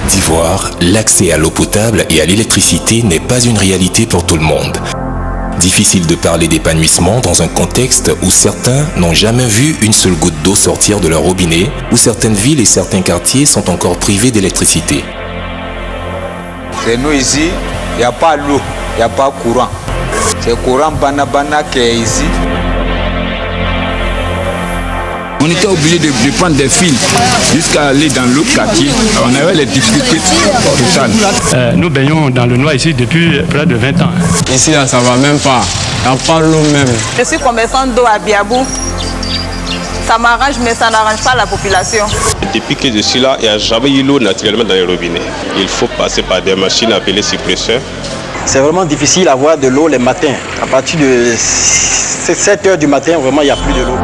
d'Ivoire, l'accès à l'eau potable et à l'électricité n'est pas une réalité pour tout le monde. Difficile de parler d'épanouissement dans un contexte où certains n'ont jamais vu une seule goutte d'eau sortir de leur robinet, où certaines villes et certains quartiers sont encore privés d'électricité. C'est nous ici, il n'y a pas l'eau, il n'y a pas courant. C'est courant Banabana qui est ici. On était obligé de prendre des fils jusqu'à aller dans l'autre quartier. On avait les difficultés totales. Nous baignons dans le noir ici depuis près de 20 ans. Ici, là, ça ne va même pas. Il n'y a pas l'eau même. Je suis commerçante d'eau à Biabou. Ça m'arrange, mais ça n'arrange pas la population. Depuis que je suis là, il n'y a jamais eu l'eau naturellement dans les robinets. Il faut passer par des machines appelées suppresseurs. C'est vraiment difficile d'avoir de l'eau les matins. À partir de 7 h du matin, vraiment, il n'y a plus de l'eau.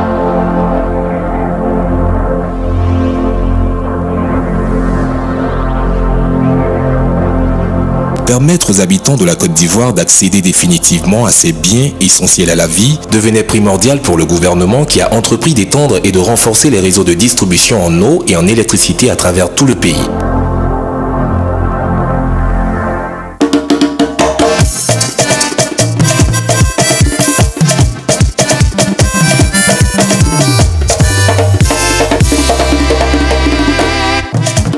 Permettre aux habitants de la Côte d'Ivoire d'accéder définitivement à ces biens essentiels à la vie devenait primordial pour le gouvernement qui a entrepris d'étendre et de renforcer les réseaux de distribution en eau et en électricité à travers tout le pays.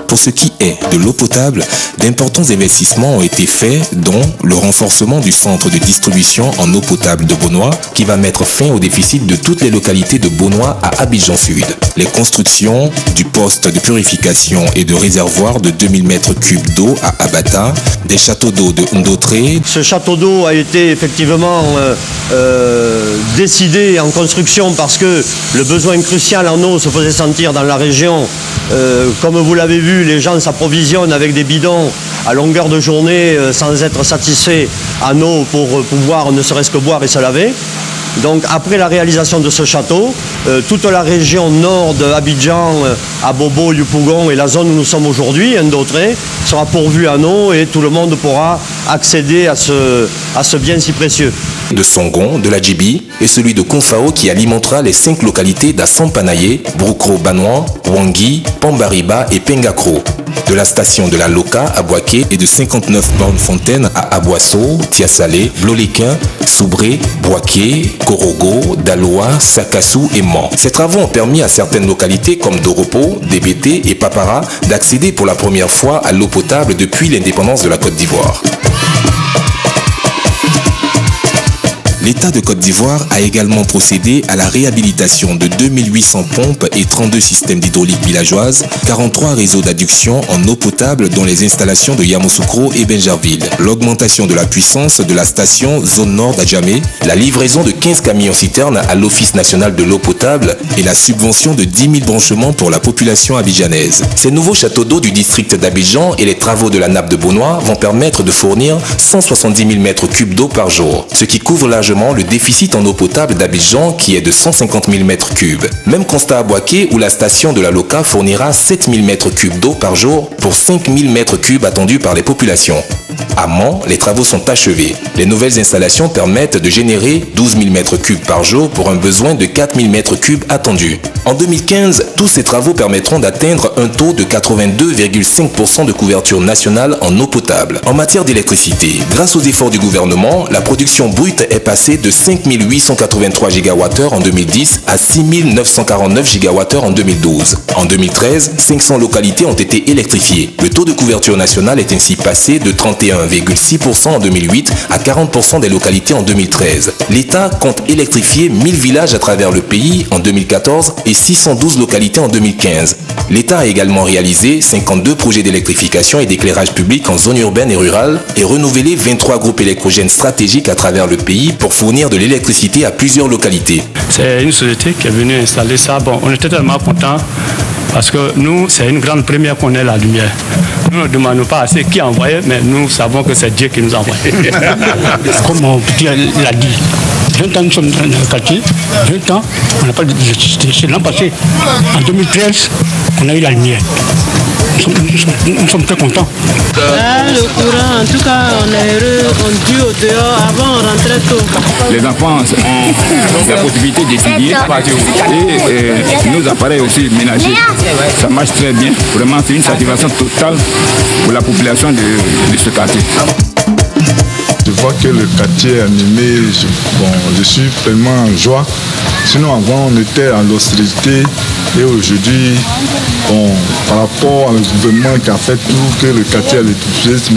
Pour ce qui est de l'eau potable, d'importants investissements ont été faits, dont le renforcement du centre de distribution en eau potable de Bonois, qui va mettre fin au déficit de toutes les localités de Bonois à Abidjan Sud. Les constructions du poste de purification et de réservoir de 2000 m3 d'eau à Abata, des châteaux d'eau de Ndotré. Ce château d'eau a été effectivement décidé en construction parce que le besoin crucial en eau se faisait sentir dans la région. Comme vous l'avez vu, les gens s'approvisionnent avec des bidons à longueur de journée sans être satisfaits en eau pour pouvoir ne serait-ce que boire et se laver. Donc après la réalisation de ce château, toute la région nord d'Abidjan, Abobo, Yopougon et la zone où nous sommes aujourd'hui, Ndotré, sera pourvue en eau et tout le monde pourra accéder à ce bien si précieux. De Songon, de la Djibi et celui de Konfao qui alimentera les 5 localités d'Assampanaye, Broukro Banouan, Wangi, Pambariba et Pengakro. De la station de la Loka à Boaké et de 59 bornes fontaines à Aboasso, Tiasalé, Bloléquin, Soubré, Boaké, Korogo, Daloa, Sakassou et Mans. Ces travaux ont permis à certaines localités comme Doropo, Débété et Papara d'accéder pour la première fois à l'eau potable depuis l'indépendance de la Côte d'Ivoire. L'État de Côte d'Ivoire a également procédé à la réhabilitation de 2800 pompes et 32 systèmes d'hydraulique villageoise, 43 réseaux d'adduction en eau potable dont les installations de Yamoussoukro et Benjerville, l'augmentation de la puissance de la station zone nord d'Adjamé, la livraison de 15 camions-citernes à l'Office national de l'eau potable et la subvention de 10 000 branchements pour la population abidjanaise. Ces nouveaux châteaux d'eau du district d'Abidjan et les travaux de la nappe de Bonois vont permettre de fournir 170 000 m3 d'eau par jour, ce qui couvre largement le déficit en eau potable d'Abidjan qui est de 150 000 m3. Même constat à Boaké où la station de la Loka fournira 7 000 m3 d'eau par jour pour 5 000 m3 attendus par les populations. À Mans, les travaux sont achevés. Les nouvelles installations permettent de générer 12 000 m3 par jour pour un besoin de 4 000 m3 attendus. En 2015, tous ces travaux permettront d'atteindre un taux de 82,5% de couverture nationale en eau potable. En matière d'électricité, grâce aux efforts du gouvernement, la production brute est passée de 5 883 GWh en 2010 à 6 949 GWh en 2012. En 2013, 500 localités ont été électrifiées. Le taux de couverture nationale est ainsi passé de 31,6% en 2008 à 40% des localités en 2013. L'État compte électrifier 1000 villages à travers le pays en 2014 et 612 localités en 2015. L'État a également réalisé 52 projets d'électrification et d'éclairage public en zone urbaine et rurale et renouvelé 23 groupes électrogènes stratégiques à travers le pays pour fournir de l'électricité à plusieurs localités. C'est une société qui est venue installer ça. Bon, on était tellement contents parce que nous, c'est une grande première qu'on ait la lumière. Nous ne demandons pas à ceux qui envoyaient, mais nous savons que c'est Dieu qui nous envoie. Comme mon petit l'a dit, 20 ans nous sommes dans le quartier, 20 ans, on n'a pas d'électricité. C'est l'an passé, en 2013, on a eu la lumière. nous sommes très contents. Le courant, en tout cas, on est heureux, on dut au dehors, avant on rentrait tôt. Les enfants ont la possibilité d'étudier et nos appareils aussi ménagers. Ça marche très bien. Vraiment, c'est une satisfaction totale pour la population de ce quartier. Je vois que le quartier est animé, je suis pleinement en joie. Sinon avant on était en l'hostilité et aujourd'hui, par rapport au gouvernement qui a fait tout, que le quartier a l'électricité,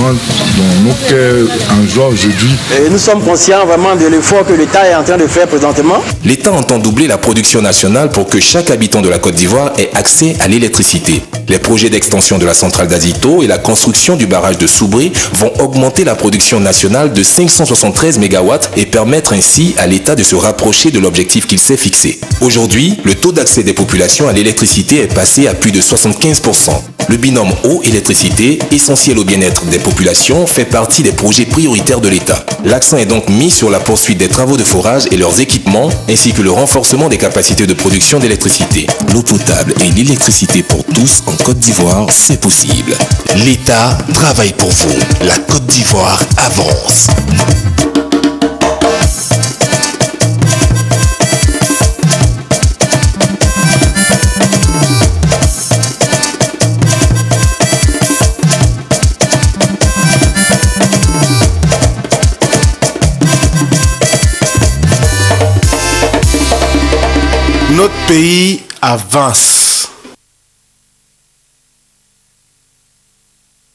nos cœurs en joie aujourd'hui. Et nous sommes conscients vraiment de l'effort que l'État est en train de faire présentement. L'État entend doubler la production nationale pour que chaque habitant de la Côte d'Ivoire ait accès à l'électricité. Les projets d'extension de la centrale d'Azito et la construction du barrage de Soubré vont augmenter la production nationale de 573 MW et permettre ainsi à l'État de se rapprocher de l'objectif qu'il s'est fixé. Aujourd'hui, le taux d'accès des populations à l'électricité est passé à plus de 75%. Le binôme eau-électricité, essentiel au bien-être des populations, fait partie des projets prioritaires de l'État. L'accent est donc mis sur la poursuite des travaux de forage et leurs équipements, ainsi que le renforcement des capacités de production d'électricité. L'eau potable et l'électricité pour tous en Côte d'Ivoire, c'est possible. L'État travaille pour vous. La Côte d'Ivoire avance. Notre pays avance.